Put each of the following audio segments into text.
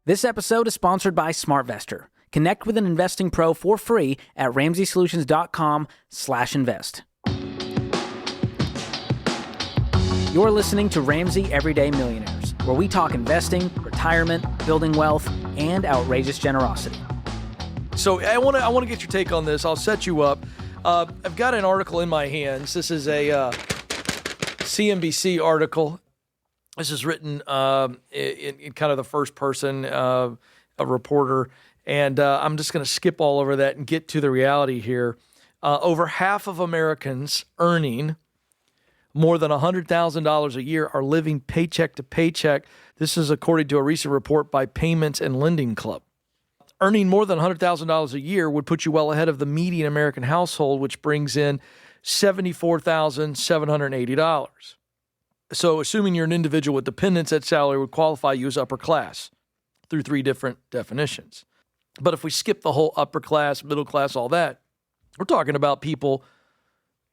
This episode is sponsored by SmartVestor. Connect with an investing pro for free at RamseySolutions.com/invest. You're listening to Ramsey Everyday Millionaires, where we talk investing, retirement, building wealth, and outrageous generosity. So I want to get your take on this. I'll set you up. I've got an article in my hands. This is a CNBC article. This is written in kind of the first person, a reporter. And I'm just going to skip all over that and get to the reality here. Over half of Americans earning more than $100,000 a year are living paycheck to paycheck. This is according to a recent report by Payments and Lending Club. Earning more than $100,000 a year would put you well ahead of the median American household, which brings in $74,780. So assuming you're an individual with dependents, that salary would qualify you as upper class through three different definitions. But if we skip the whole upper class, middle class, all that, we're talking about people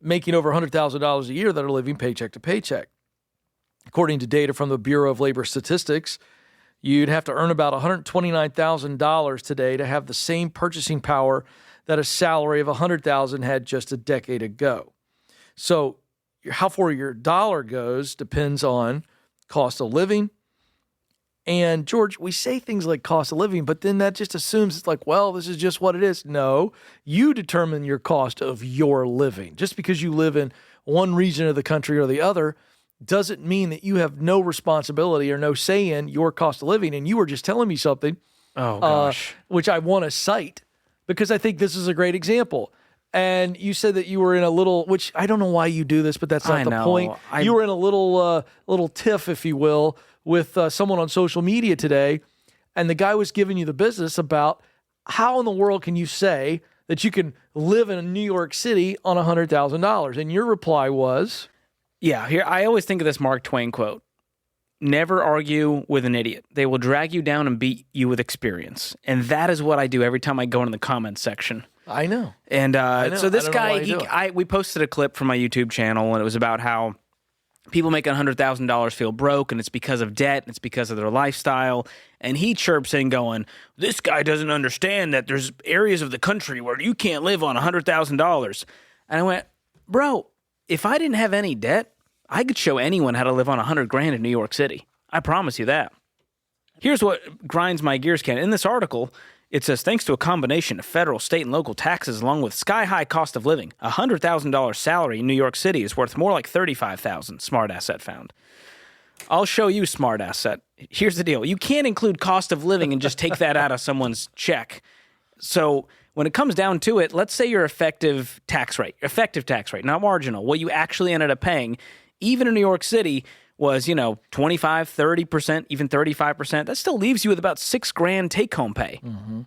making over $100,000 a year that are living paycheck to paycheck. According to data from the Bureau of Labor Statistics, you'd have to earn about $129,000 today to have the same purchasing power that a salary of $100,000 had just a decade ago. So how far your dollar goes depends on cost of living. And George, we say things like cost of living, but then that just assumes it's like, well, this is just what it is. No, you determine your cost of your living. Just because you live in one region of the country or the other doesn't mean that you have no responsibility or no say in your cost of living. And you were just telling me something, which I want to cite because I think this is a great example. And you said that you were in a little, which I don't know why you do this, but that's not the point. You were in a little tiff, if you will, with someone on social media today, and the guy was giving you the business about how in the world can you say that you can live in New York City on $100,000? And your reply was? Yeah, here I always think of this Mark Twain quote. Never argue with an idiot. They will drag you down and beat you with experience. And that is what I do every time I go into the comments section. I know. And so this guy, we posted a clip from my YouTube channel, and it was about how people making $100,000 feel broke, and it's because of debt, and it's because of their lifestyle. And he chirps in going, this guy doesn't understand that there's areas of the country where you can't live on $100,000. And I went, bro, if I didn't have any debt, I could show anyone how to live on $100,000 in New York City. I promise you that. Here's what grinds my gears, Ken. In this article, it says, thanks to a combination of federal, state, and local taxes, along with sky-high cost of living, a $100,000 salary in New York City is worth more like $35,000, Smart Asset found. I'll show you Smart Asset. Here's the deal. You can't include cost of living and just take that out of someone's check. So when it comes down to it, let's say your effective tax rate, not marginal, what you actually ended up paying, even in New York City, was, 25, 30%, even 35%. That still leaves you with about $6,000 take-home pay. Mm-hmm.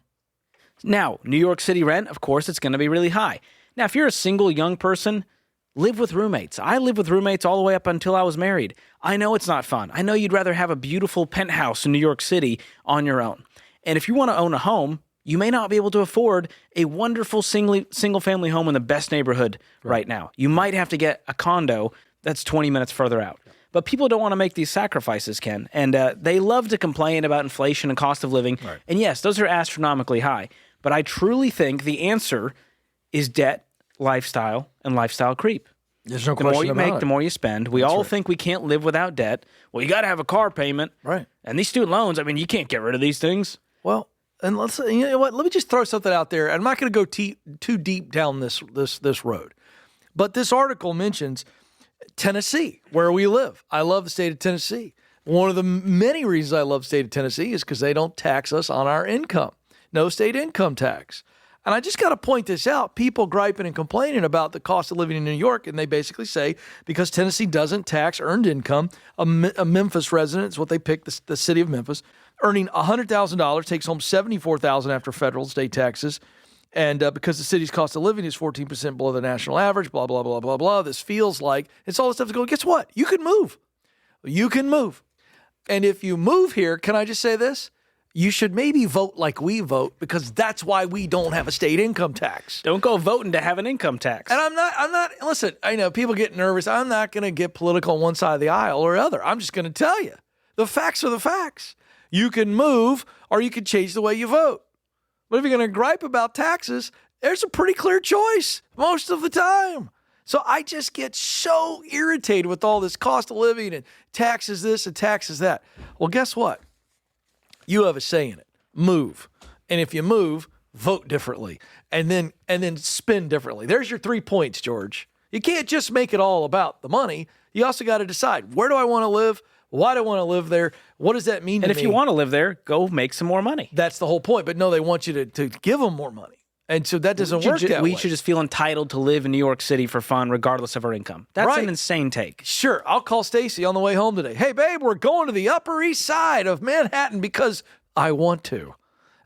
Now, New York City rent, of course, it's going to be really high. Now, if you're a single young person, live with roommates. I lived with roommates all the way up until I was married. I know it's not fun. I know you'd rather have a beautiful penthouse in New York City on your own. And if you want to own a home, you may not be able to afford a wonderful single-family home in the best neighborhood right now. You might have to get a condo that's 20 minutes further out. But people don't want to make these sacrifices, Ken. And they love to complain about inflation and cost of living. Right. And yes, those are astronomically high. But I truly think the answer is debt, lifestyle, and lifestyle creep. There's no the question more you about make, it. the more you spend. We all think we can't live without debt. Well, you got to have a car payment. Right. And these student loans, you can't get rid of these things. Well, and you know what? Let me just throw something out there. I'm not going to go too deep down this road. But this article mentions Tennessee, where we live. I love the state of Tennessee. One of the many reasons I love the state of Tennessee is because they don't tax us on our income. No state income tax. And I just got to point this out. People griping and complaining about the cost of living in New York, and they basically say because Tennessee doesn't tax earned income, a Memphis resident is what they pick, the city of Memphis, earning $100,000 takes home $74,000 after federal and state taxes. And because the city's cost of living is 14% below the national average, blah, blah, blah, blah, blah, this feels like it's all this stuff to go, guess what? You can move. You can move. And if you move here, can I just say this? You should maybe vote like we vote, because that's why we don't have a state income tax. Don't go voting to have an income tax. And I'm not, listen, I know people get nervous. I'm not going to get political on one side of the aisle or other. I'm just going to tell you, the facts are the facts. You can move or you can change the way you vote. But if you're going to gripe about taxes, there's a pretty clear choice most of the time. So I just get so irritated with all this cost of living and taxes this and taxes that. Well, guess what? You have a say in it. Move. And if you move, vote differently and then spend differently. There's your 3 points, George. You can't just make it all about the money. You also got to decide, where do I want to live? Why do I want to live there? What does that mean to me? And if you want to live there, go make some more money. That's the whole point. But no, they want you to give them more money. And so that doesn't work that way. We should just feel entitled to live in New York City for fun, regardless of our income. That's an insane take. Sure. I'll call Stacy on the way home today. Hey, babe, we're going to the Upper East Side of Manhattan because I want to.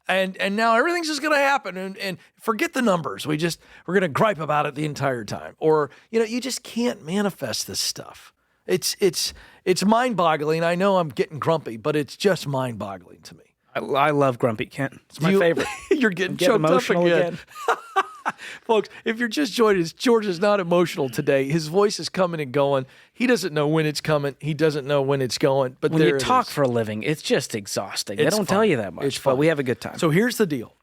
And now everything's just going to happen. And forget the numbers. We're going to gripe about it the entire time. Or, you just can't manifest this stuff. It's mind-boggling. I know I'm getting grumpy, but it's just mind-boggling to me. I love grumpy, Kent. It's my favorite. You're getting choked up again. Folks, if you're just joining us, George is not emotional today. His voice is coming and going. He doesn't know when it's coming. He doesn't know when it's going. But when you talk for a living, it's just exhausting. They don't tell you that much, but we have a good time. So here's the deal.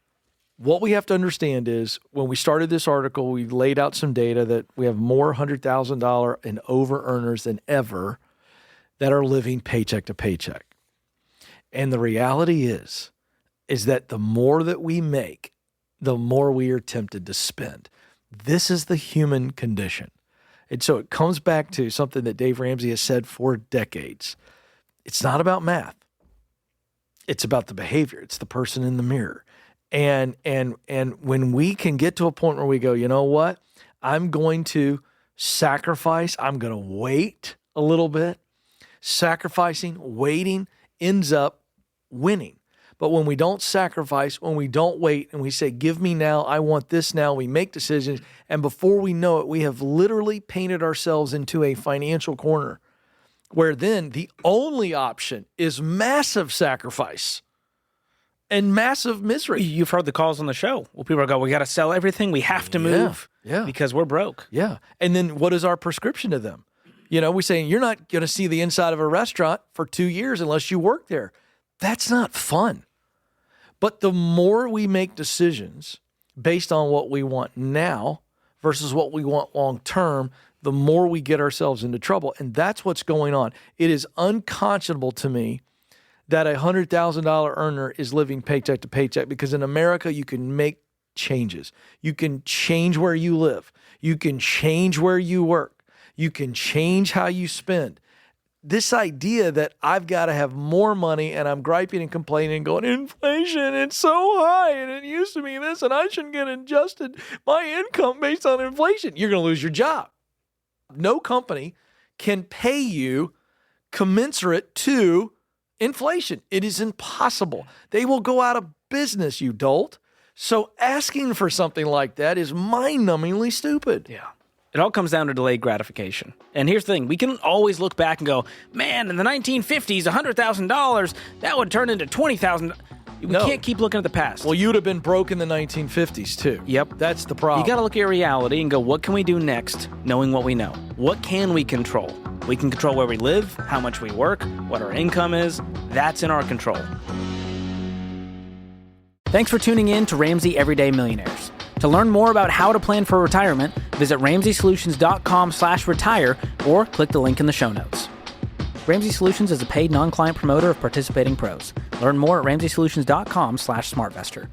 What we have to understand is when we started this article, we laid out some data that we have more $100,000 and over earners than ever that are living paycheck to paycheck. And the reality is that the more that we make, the more we are tempted to spend. This is the human condition. And so it comes back to something that Dave Ramsey has said for decades. It's not about math. It's about the behavior. It's the person in the mirror. And when we can get to a point where we go, you know what? I'm going to sacrifice. I'm going to wait a little bit. Sacrificing, waiting ends up winning. But when we don't sacrifice, when we don't wait, and we say, give me now, I want this now, we make decisions, and before we know it, we have literally painted ourselves into a financial corner where then the only option is massive sacrifice and massive misery. You've heard the calls on the show. Well, people go, we got to sell everything. We have to move because we're broke. Yeah. And then what is our prescription to them? We're saying you're not going to see the inside of a restaurant for 2 years unless you work there. That's not fun. But the more we make decisions based on what we want now versus what we want long term, the more we get ourselves into trouble. And that's what's going on. It is unconscionable to me that a $100,000 earner is living paycheck to paycheck because in America, you can make changes. You can change where you live. You can change where you work. You can change how you spend. This idea that I've got to have more money and I'm griping and complaining and going, inflation, it's so high and it used to be this and I shouldn't get adjusted my income based on inflation. You're going to lose your job. No company can pay you commensurate to inflation. It is impossible. They will go out of business, you dolt. So asking for something like that is mind-numbingly stupid. Yeah. It all comes down to delayed gratification. And here's the thing. We can always look back and go, man, in the 1950s, $100,000, that would turn into $20,000. We can't keep looking at the past. Well, you'd have been broke in the 1950s, too. Yep. That's the problem. You got to look at reality and go, what can we do next, knowing what we know? What can we control? We can control where we live, how much we work, what our income is. That's in our control. Thanks for tuning in to Ramsey Everyday Millionaires. To learn more about how to plan for retirement, visit RamseySolutions.com/retire or click the link in the show notes. Ramsey Solutions is a paid non-client promoter of participating pros. Learn more at RamseySolutions.com/SmartVestor.